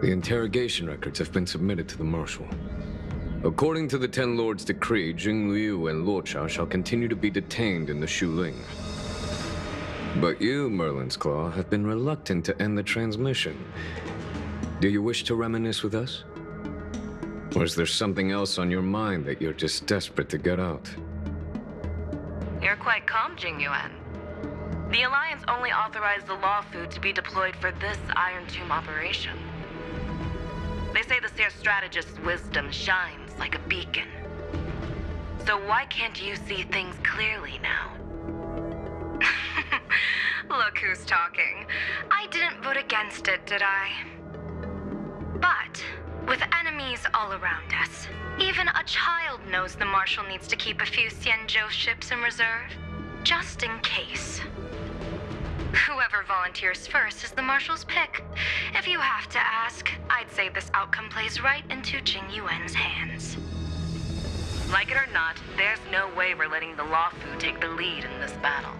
The interrogation records have been submitted to the Marshal. According to the Ten Lords' decree, Jing Liu and Luocha shall continue to be detained in the Shuling. But you, Merlin's Claw, have been reluctant to end the transmission. Do you wish to reminisce with us? Or is there something else on your mind that you're just desperate to get out? You're quite calm, Jing Yuan. The Alliance only authorized the Luofu to be deployed for this Iron Tomb operation. They say the Seer strategist's wisdom shines like a beacon. So why can't you see things clearly now? Look who's talking. I didn't vote against it, did I? But, with enemies all around us, even a child knows the Marshal needs to keep a few Xianzhou ships in reserve, just in case. Whoever volunteers first is the Marshal's pick. If you have to ask, I'd say this outcome plays right into Jing Yuan's hands. Like it or not, there's no way we're letting the Luofu take the lead in this battle.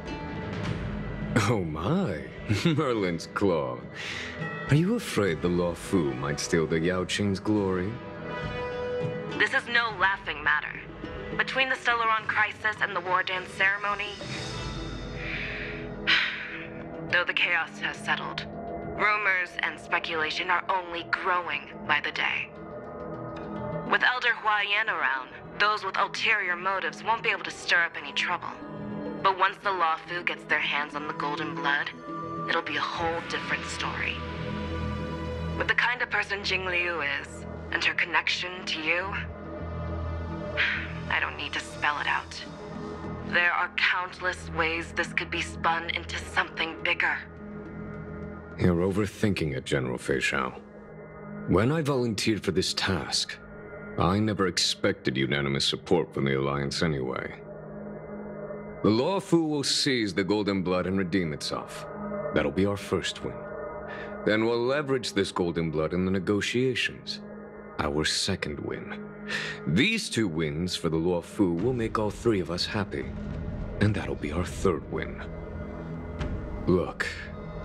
Oh my, Merlin's Claw. Are you afraid the Luofu might steal the Yao Qing's glory? This is no laughing matter. Between the Stellaron crisis and the War Dance ceremony, though the chaos has settled, rumors and speculation are only growing by the day. With Elder Huaiyan around, those with ulterior motives won't be able to stir up any trouble. But once the Luofu gets their hands on the Golden Blood, it'll be a whole different story. With the kind of person Jing Liu is, and her connection to you, I don't need to spell it out. There are countless ways this could be spun into something bigger. You're overthinking it, General Fei Shao. When I volunteered for this task, I never expected unanimous support from the Alliance anyway. The Luofu will seize the Golden Blood and redeem itself. That'll be our first win. Then we'll leverage this Golden Blood in the negotiations. Our second win. These two wins for the Luofu will make all three of us happy. And that'll be our third win. Look,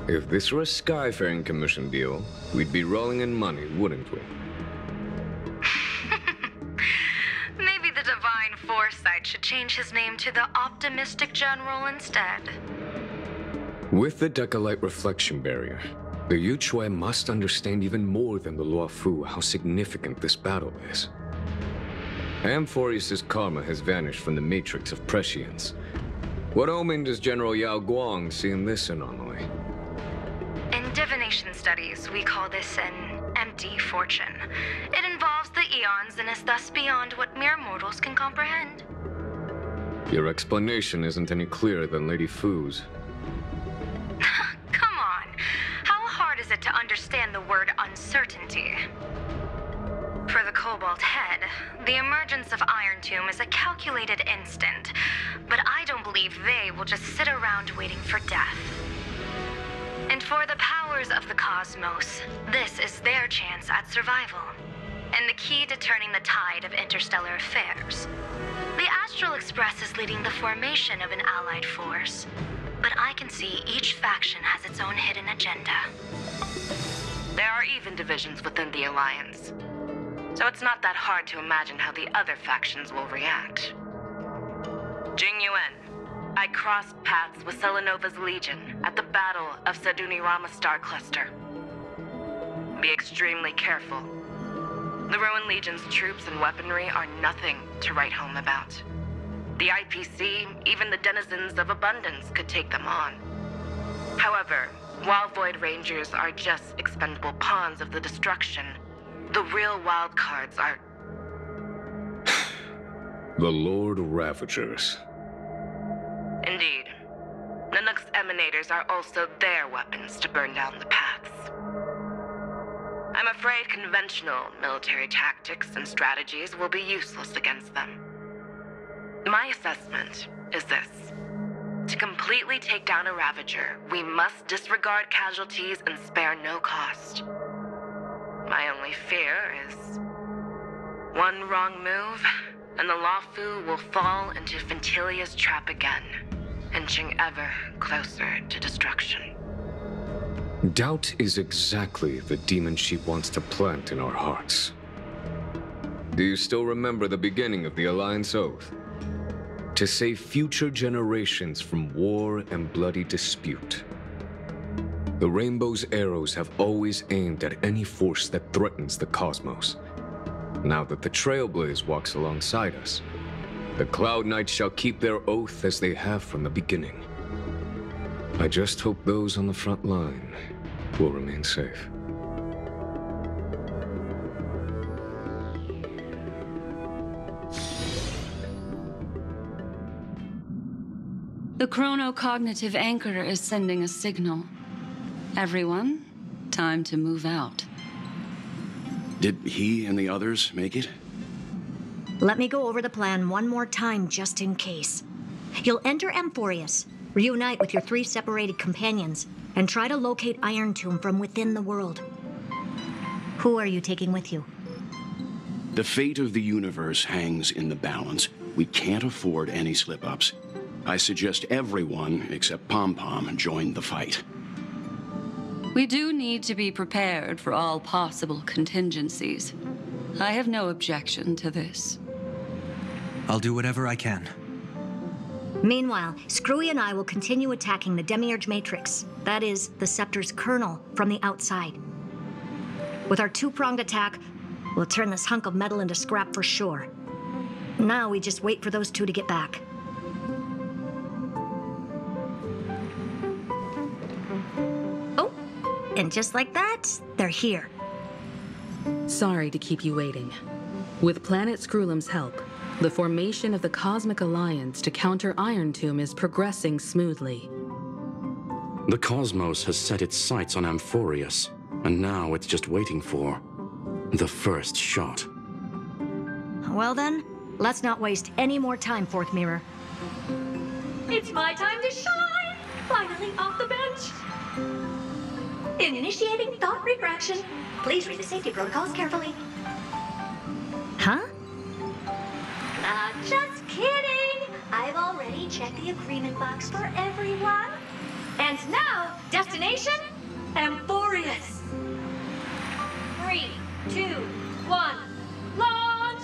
if this were a Skyfaring Commission deal, we'd be rolling in money, wouldn't we? Maybe the Divine Foresight should change his name to the Optimistic General instead. With the Decalite Reflection Barrier, the Yuchuan must understand even more than the Luofu how significant this battle is. Amphorius' karma has vanished from the matrix of prescience. What omen does General Yao Guang see in this anomaly? In divination studies, we call this an empty fortune. It involves the eons and is thus beyond what mere mortals can comprehend. Your explanation isn't any clearer than Lady Fu's. Come on. How hard is it to understand the word uncertainty? For the Cobalt Head, the emergence of Iron Tomb is a calculated instant, but I don't believe they will just sit around waiting for death. And for the powers of the cosmos, this is their chance at survival, and the key to turning the tide of interstellar affairs. The Astral Express is leading the formation of an allied force, but I can see each faction has its own hidden agenda. There are even divisions within the Alliance, so it's not that hard to imagine how the other factions will react. Jing Yuan, I crossed paths with Selenova's Legion at the Battle of Sadunirama Star Cluster. Be extremely careful. The Rowan Legion's troops and weaponry are nothing to write home about. The IPC, even the denizens of Abundance, could take them on. However, while Void Rangers are just expendable pawns of the destruction, the real wild cards are... The Lord Ravagers. Indeed. Nanook's emanators are also their weapons to burn down the paths. I'm afraid conventional military tactics and strategies will be useless against them. My assessment is this. To completely take down a Ravager, we must disregard casualties and spare no cost. My only fear is one wrong move, and the Luofu will fall into Fintilia's trap again, inching ever closer to destruction. Doubt is exactly the demon she wants to plant in our hearts. Do you still remember the beginning of the Alliance Oath? To save future generations from war and bloody dispute. The Rainbow's arrows have always aimed at any force that threatens the cosmos. Now that the Trailblaze walks alongside us, the Cloud Knights shall keep their oath as they have from the beginning. I just hope those on the front line will remain safe. The chronocognitive anchor is sending a signal. Everyone, time to move out. Did he and the others make it? Let me go over the plan one more time, just in case. You'll enter Amphorius, reunite with your 3 separated companions, and try to locate Iron Tomb from within the world. Who are you taking with you? The fate of the universe hangs in the balance. We can't afford any slip-ups. I suggest everyone, except Pom-Pom, join the fight. We do need to be prepared for all possible contingencies. I have no objection to this. I'll do whatever I can. Meanwhile, Screwy and I will continue attacking the Demiurge Matrix. That is, the Scepter's kernel, from the outside. With our 2-pronged attack, we'll turn this hunk of metal into scrap for sure. Now we just wait for those 2 to get back. Oh, and just like that, they're here. Sorry to keep you waiting. With Planet Screwlum's help, the formation of the Cosmic Alliance to counter Iron Tomb is progressing smoothly. The cosmos has set its sights on Amphorius, and now it's just waiting for the first shot. Well then, let's not waste any more time, Fourth Mirror. It's my time to shine! Finally off the bench! Initiating thought refraction. Please read the safety protocols carefully. Huh? Just kidding! I've already checked the agreement box for everyone. And now, destination, Amphorius. 3, 2, 1, launch!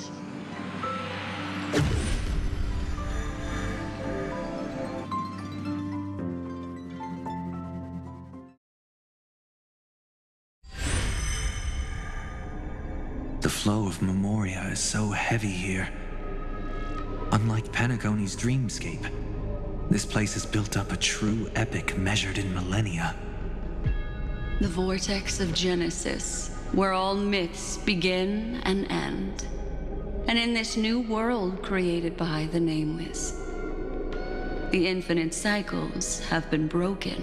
The flow of Memoria is so heavy here. Unlike Penacony's dreamscape, this place has built up a true epic measured in millennia. The vortex of Genesis, where all myths begin and end. And in this new world created by the Nameless, the infinite cycles have been broken.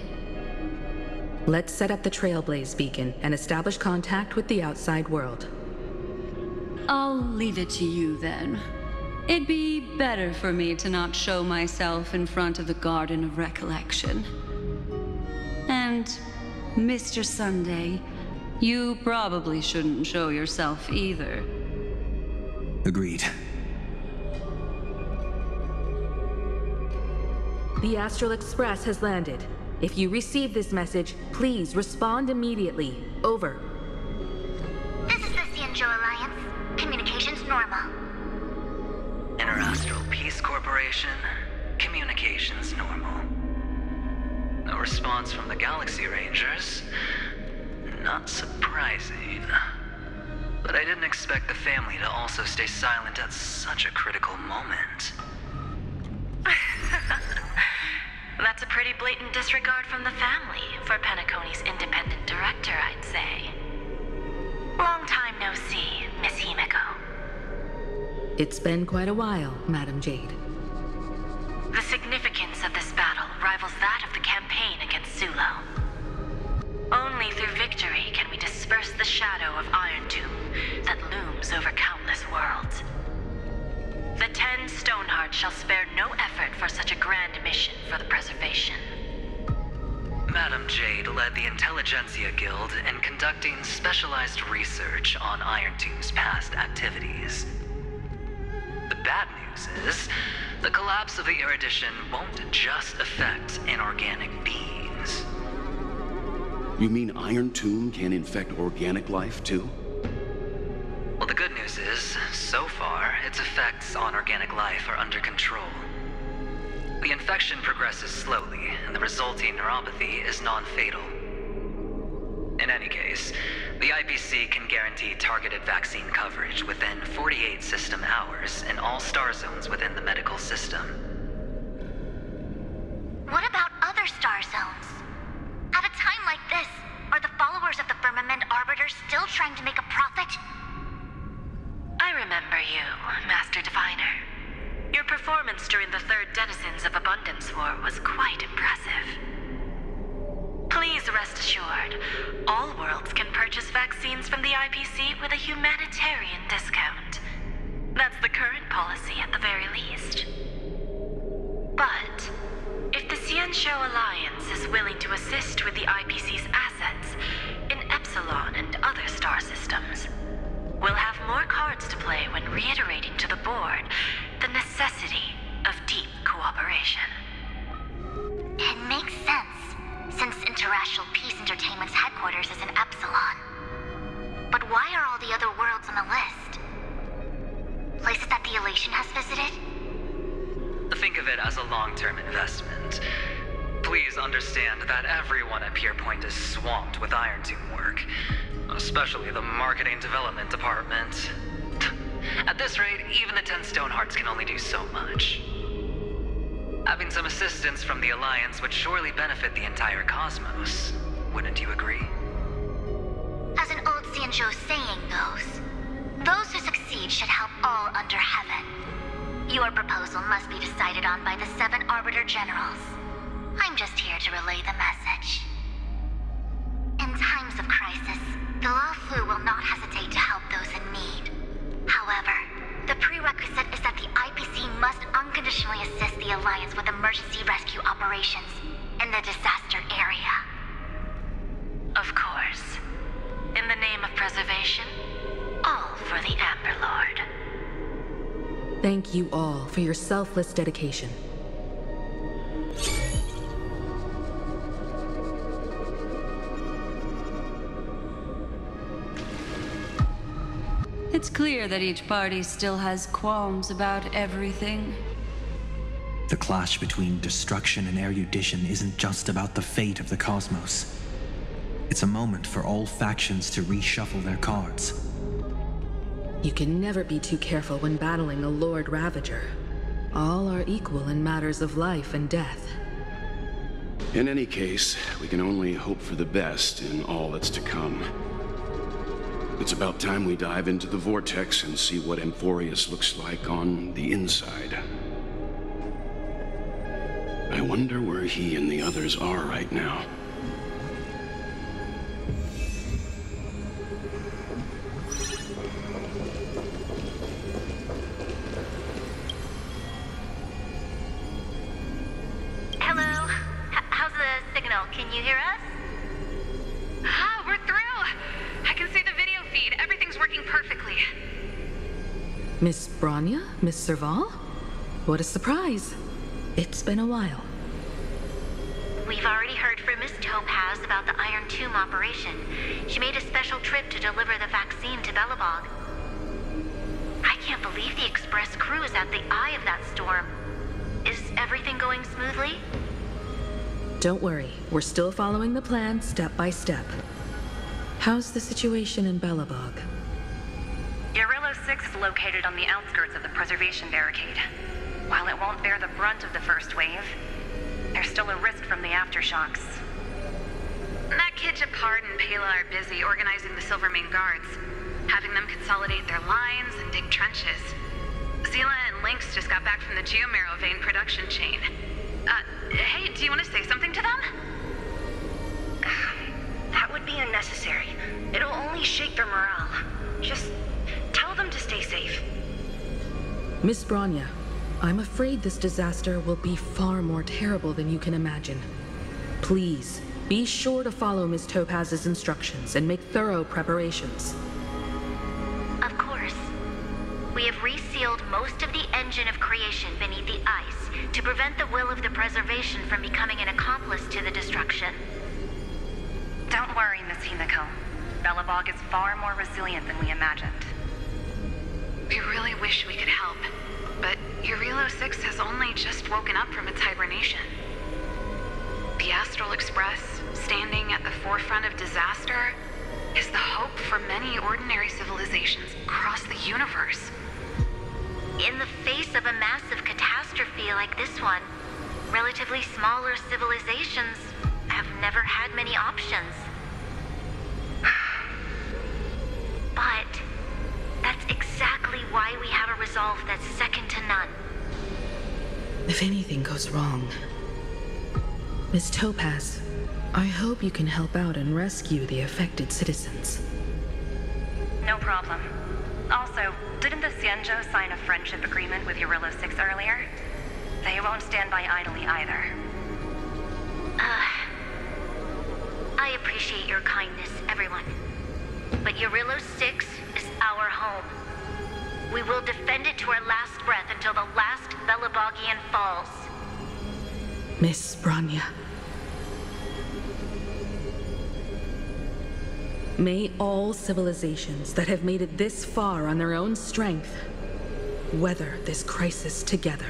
Let's set up the Trailblaze beacon and establish contact with the outside world. I'll leave it to you then. It'd be better for me to not show myself in front of the Garden of Recollection. And, Mr. Sunday, you probably shouldn't show yourself either. Agreed. The Astral Express has landed. If you receive this message, please respond immediately. Over. This is the Cianjo Alliance. Communications normal. Interastral Peace Corporation. Communications normal. No response from the Galaxy Rangers. Not surprising. But I didn't expect the family to also stay silent at such a critical moment. That's a pretty blatant disregard from the family for Penacony's independent director, I'd say. Long time no see, Miss Himiko. It's been quite a while, Madam Jade. The significance of this battle rivals that of the campaign against Sulo. Only through victory can we disperse the shadow of Iron Tomb that looms over countless worlds. The 10 Stonehearts shall spare no effort for such a grand mission for the preservation. Madam Jade led the Intelligentsia Guild in conducting specialized research on Iron Tomb's past activities. The bad news is, the collapse of the Erudition won't just affect inorganic beings. You mean Iron Tomb can infect organic life, too? Well, the good news is, so far, its effects on organic life are under control. The infection progresses slowly, and the resulting neuropathy is non-fatal. In any case, the IPC can guarantee targeted vaccine coverage within 48 system hours in all star zones within the medical system. What about other star zones? At a time like this, are the followers of the Firmament Arbiter still trying to make a profit? I remember you, Master Diviner. Your performance during the Third Denizens of Abundance War was quite impressive. Please rest assured, all worlds can purchase vaccines from the IPC with a humanitarian discount. That's the current policy at the very least. But if the Xianzhou Alliance is willing to assist with the IPC's assets in Epsilon and other star systems, we'll have more cards to play when reiterating to the board the necessity of deep cooperation. It makes sense, since Interracial Peace Entertainment's headquarters is in Epsilon. But why are all the other worlds on the list? Places that the Elation has visited? Think of it as a long-term investment. Please understand that everyone at Pierpoint is swamped with Iron Tomb work, especially the marketing development department. At this rate, even the 10 Stonehearts can only do so much. Having some assistance from the Alliance would surely benefit the entire cosmos. Wouldn't you agree? As an old Xianzhou saying goes, those who succeed should help all under heaven. Your proposal must be decided on by the 7 Arbiter Generals. I'm just here to relay the message. In times of crisis, the Luofu will not hesitate to help those in need. However, the prerequisite is that the IPC must unconditionally assist the Alliance with emergency rescue operations in the disaster area. Of course. In the name of preservation, all for the Amber Lord. Thank you all for your selfless dedication. It's clear that each party still has qualms about everything. The clash between destruction and erudition isn't just about the fate of the cosmos. It's a moment for all factions to reshuffle their cards. You can never be too careful when battling a Lord Ravager. All are equal in matters of life and death. In any case, we can only hope for the best in all that's to come. It's about time we dive into the Vortex and see what Amphorius looks like on the inside. I wonder where he and the others are right now. Can you hear us? Ah, we're through! I can see the video feed. Everything's working perfectly. Miss Bronya? Miss Serval? What a surprise. It's been a while. We've already heard from Miss Topaz about the Iron Tomb operation. She made a special trip to deliver the vaccine to Belobog. I can't believe the Express crew is at the eye of that storm. Is everything going smoothly? Don't worry, we're still following the plan step by step. How's the situation in Belobog? Yarillo 6 is located on the outskirts of the preservation barricade. While it won't bear the brunt of the first wave, there's still a risk from the aftershocks. Kid Japard and Pela are busy organizing the Silvermane Guards, having them consolidate their lines and dig trenches. Zila and Lynx just got back from the Geomarrow vein production chain. Hey, do you want to say something to them? That would be unnecessary. It'll only shake their morale. Just tell them to stay safe. Miss Bronya, I'm afraid this disaster will be far more terrible than you can imagine. Please, be sure to follow Miss Topaz's instructions and make thorough preparations. Of course. We have resealed most of the engine of creation beneath the ice to prevent the will of the preservation from becoming an accomplice to the destruction. Don't worry, Miss Himiko. Belobog is far more resilient than we imagined. We really wish we could help, but Eurilo 6 has only just woken up from its hibernation. The Astral Express, standing at the forefront of disaster, is the hope for many ordinary civilizations across the universe. In the face of a massive catastrophe like this one, relatively smaller civilizations have never had many options. But that's exactly why we have a resolve that's second to none. If anything goes wrong, Miss Topaz, I hope you can help out and rescue the affected citizens. No problem. Also, didn't the Xianzhou sign a friendship agreement with Eurilo 6 earlier? They won't stand by idly either. I appreciate your kindness, everyone. But Eurilo 6 is our home. We will defend it to our last breath until the last Belobogian falls. Miss Bronya. May all civilizations that have made it this far on their own strength weather this crisis together.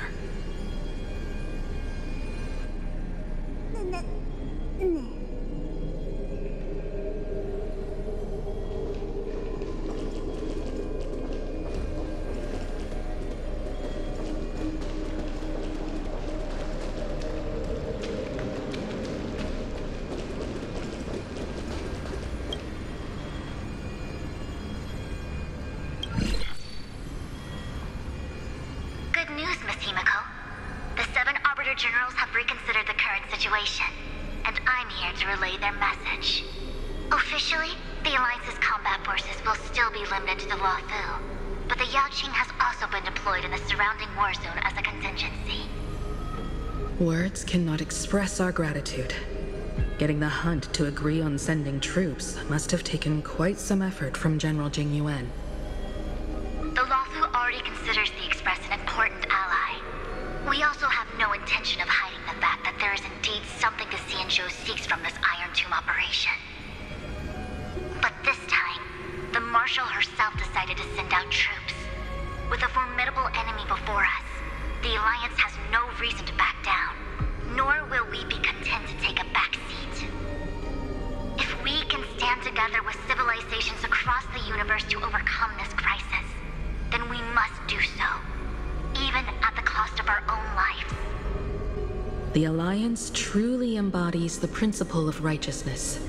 Generals have reconsidered the current situation, and I'm here to relay their message. Officially, the Alliance's combat forces will still be limited to the Luofu, but the Yaoqing has also been deployed in the surrounding war zone as a contingency. Words cannot express our gratitude. Getting the Hunt to agree on sending troops must have taken quite some effort from General Jing Yuan. The Luofu already considers the Express an important ally. We also have no intention of hiding the fact that there is indeed something the Xianzhou seeks from this Iron Tomb operation. But this time, the Marshal herself decided to send out troops. With a formidable enemy before us, the Alliance has no reason to back down, nor will we be content to take a back seat. If we can stand together with civilizations across the universe to overcome this crisis, then we must do so. Even at the cost of our own lives. The Alliance truly embodies the principle of righteousness.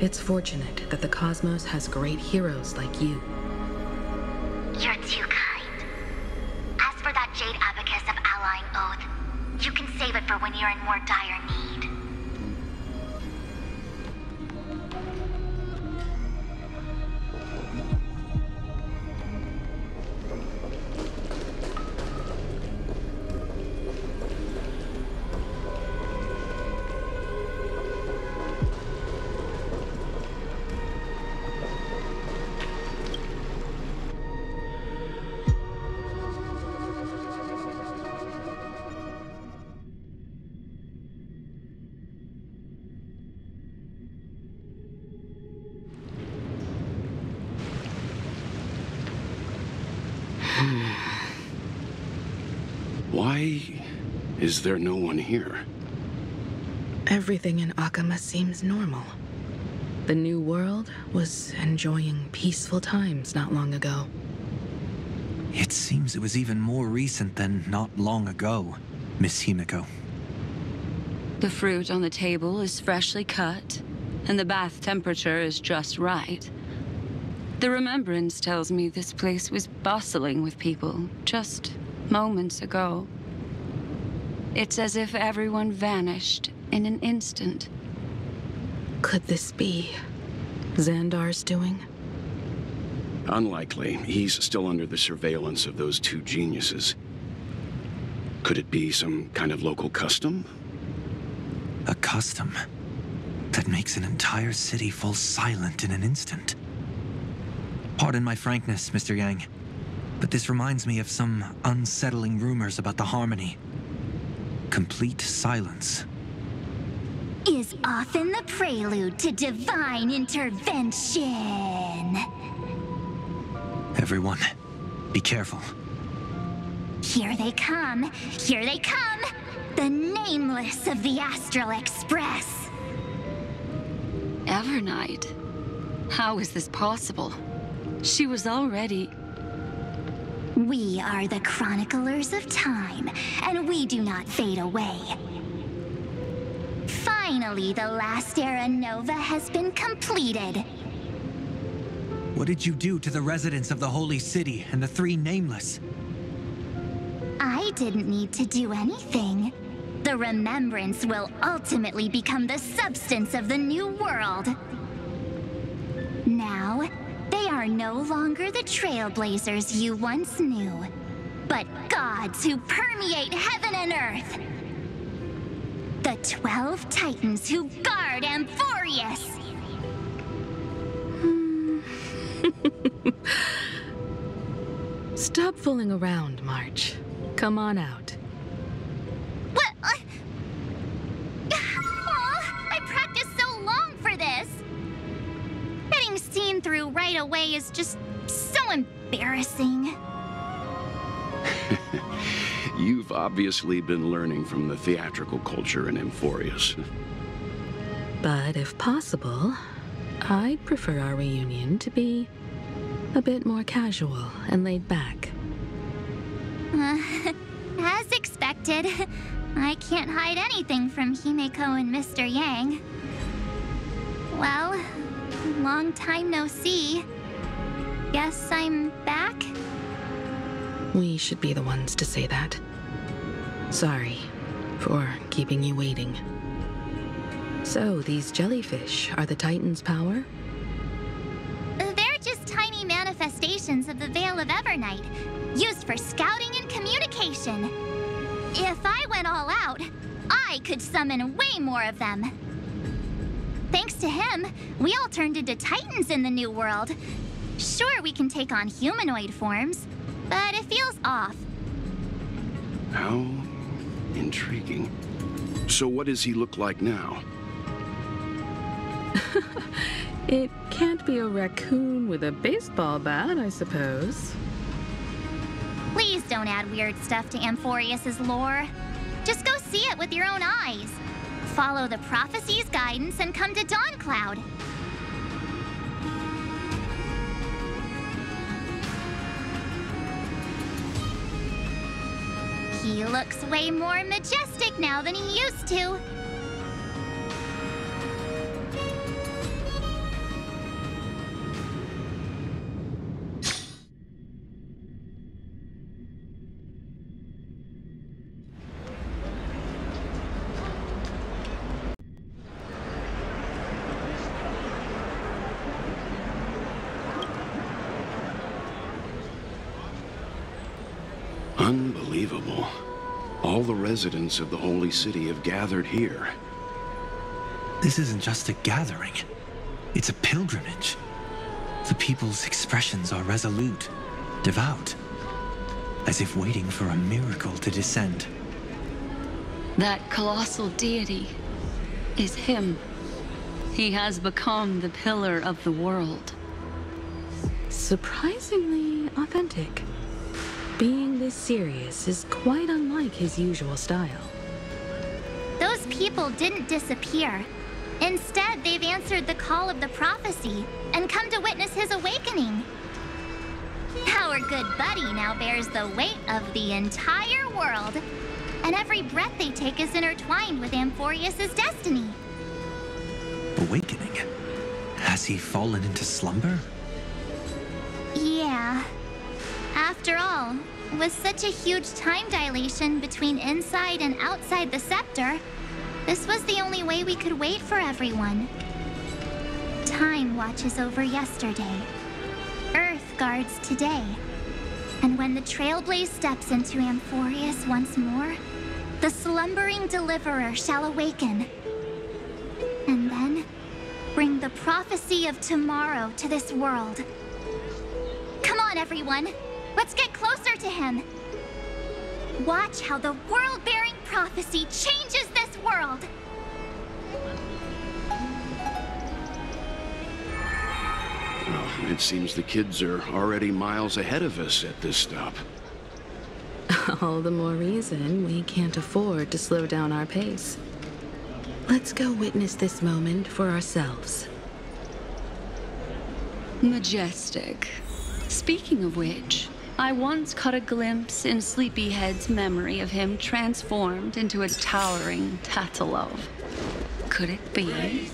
It's fortunate that the cosmos has great heroes like you. You're too kind. As for that Jade Abacus of Allying Oath, you can save it for when you're in more dire need. Why is there no one here? Everything in Akama seems normal. The New World was enjoying peaceful times not long ago. It seems it was even more recent than not long ago, Miss Himiko. The fruit on the table is freshly cut, and the bath temperature is just right. The remembrance tells me this place was bustling with people just moments ago. It's as if everyone vanished in an instant. Could this be Xandar's doing? Unlikely. He's still under the surveillance of those two geniuses. Could it be some kind of local custom? A custom that makes an entire city fall silent in an instant. Pardon my frankness, Mr. Yang, but this reminds me of some unsettling rumors about the Harmony. Complete silence. is often the prelude to divine intervention. Everyone, be careful. Here they come! Here they come! The Nameless of the Astral Express! Evernight? How is this possible? She was already... We are the Chroniclers of Time, and we do not fade away. Finally, the last Era Nova has been completed. What did you do to the residents of the Holy City and the three Nameless? I didn't need to do anything. The remembrance will ultimately become the substance of the new world. Now, they are no longer the trailblazers you once knew, but gods who permeate heaven and earth. The 12 Titans who guard Amphorius. Stop fooling around, March. Come on out. What? I practiced so long for this. Getting seen through right away is just so embarrassing. You've obviously been learning from the theatrical culture in Amphorius. But if possible, I'd prefer our reunion to be a bit more casual and laid back. As expected, I can't hide anything from Himeko and Mr. Yang. Well, long time no see. Guess I'm back? We should be the ones to say that. Sorry for keeping you waiting. So, these jellyfish are the Titan's power? They're just tiny manifestations of the Veil of Evernight, used for scouting and communication. If I went all out, I could summon way more of them. Thanks to him, we all turned into Titans in the New World. Sure, we can take on humanoid forms, but it feels off. How intriguing. So what does he look like now? It can't be a raccoon with a baseball bat, I suppose. Please don't add weird stuff to Amphorius's lore. Just go see it with your own eyes. Follow the prophecy's guidance and come to Dawncloud. He looks way more majestic now than he used to. Unbelievable. All the residents of the Holy City have gathered here. This isn't just a gathering. It's a pilgrimage. The people's expressions are resolute, devout, as if waiting for a miracle to descend. That colossal deity is him. He has become the pillar of the world. Surprisingly authentic. Being this serious is quite unlike his usual style. Those people didn't disappear. Instead, they've answered the call of the prophecy and come to witness his awakening. Our good buddy now bears the weight of the entire world, and every breath they take is intertwined with Amphorius's destiny. Awakening? Has he fallen into slumber? Yeah. After all, with such a huge time dilation between inside and outside the scepter, this was the only way we could wait for everyone. Time watches over yesterday. Earth guards today. And when the Trailblaze steps into Amphorius once more, the slumbering deliverer shall awaken. And then, bring the prophecy of tomorrow to this world. Come on, everyone! Let's get closer to him! Watch how the world-bearing prophecy changes this world! Well, it seems the kids are already miles ahead of us at this stop. All the more reason we can't afford to slow down our pace. Let's go witness this moment for ourselves. Majestic. Speaking of which, I once caught a glimpse in Sleepyhead's memory of him transformed into a towering Tatalov. Could it be?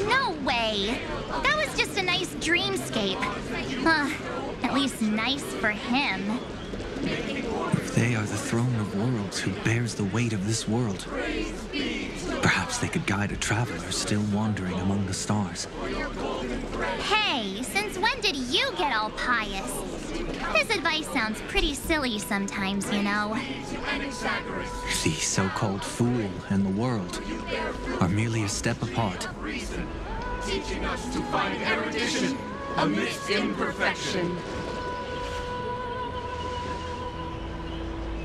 No way! That was just a nice dreamscape. At least nice for him. They are the throne of worlds who bears the weight of this world. Perhaps they could guide a traveler still wandering among the stars. Hey, since when did you get all pious? This advice sounds pretty silly sometimes, you know. The so-called fool and the world are merely a step apart. Teaching us to find erudition amidst imperfection.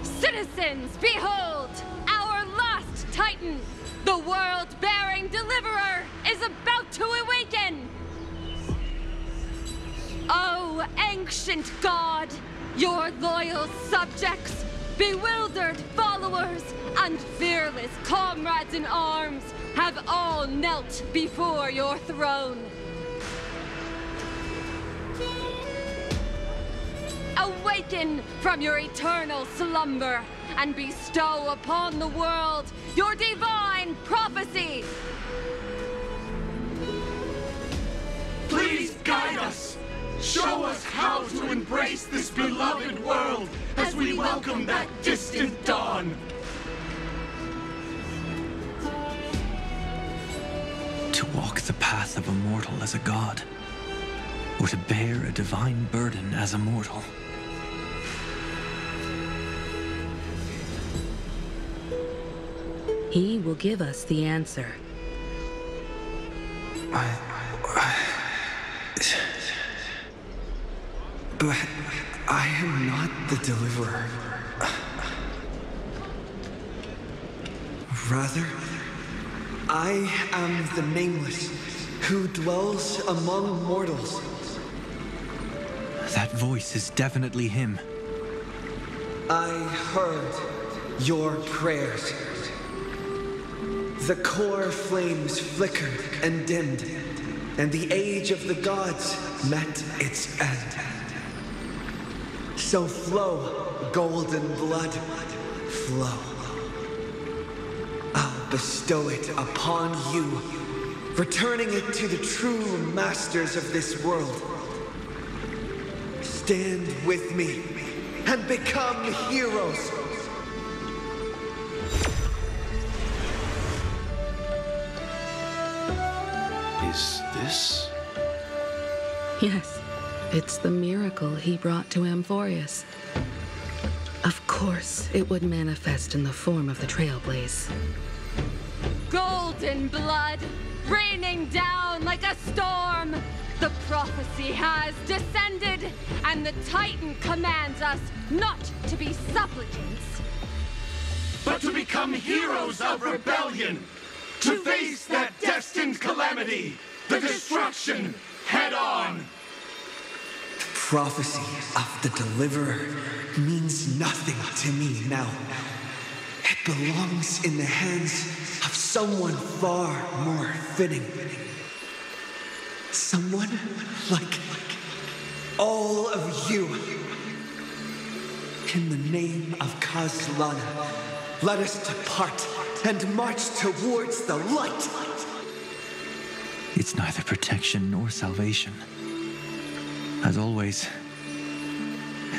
Citizens, behold! Our last Titan, the world-bearing deliverer, is about to awaken! Oh, ancient god, your loyal subjects, bewildered followers, and fearless comrades in arms have all knelt before your throne. Awaken from your eternal slumber and bestow upon the world your divine prophecy. Please guide us. Show us how to embrace this beloved world as we welcome that distant dawn. To walk the path of a mortal as a god, or to bear a divine burden as a mortal. He will give us the answer. But I am not the deliverer. Rather, I am the Nameless, who dwells among mortals. That voice is definitely him. I heard your prayers. The core flames flickered and dimmed, and the age of the gods met its end. So flow, golden blood, flow. I'll bestow it upon you, returning it to the true masters of this world. Stand with me and become heroes. Is this? Yes, it's the miracle he brought to Amphorius. Of course, it would manifest in the form of the Trailblaze. Golden blood, raining down like a storm. The prophecy has descended, and the Titan commands us not to be supplicants, but to become heroes of rebellion, to face that destined calamity, the destruction, head on. The prophecy of the Deliverer means nothing to me now. It belongs in the hands of someone far more fitting. Someone like all of you. In the name of Kazlana, let us depart and march towards the light. It's neither protection nor salvation. As always,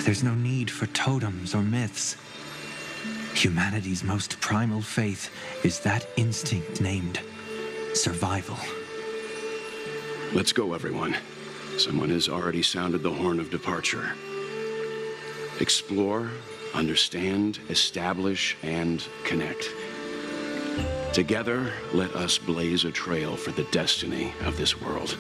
there's no need for totems or myths. Humanity's most primal faith is that instinct named survival. Let's go, everyone. Someone has already sounded the horn of departure. Explore, understand, establish, and connect. Together, let us blaze a trail for the destiny of this world.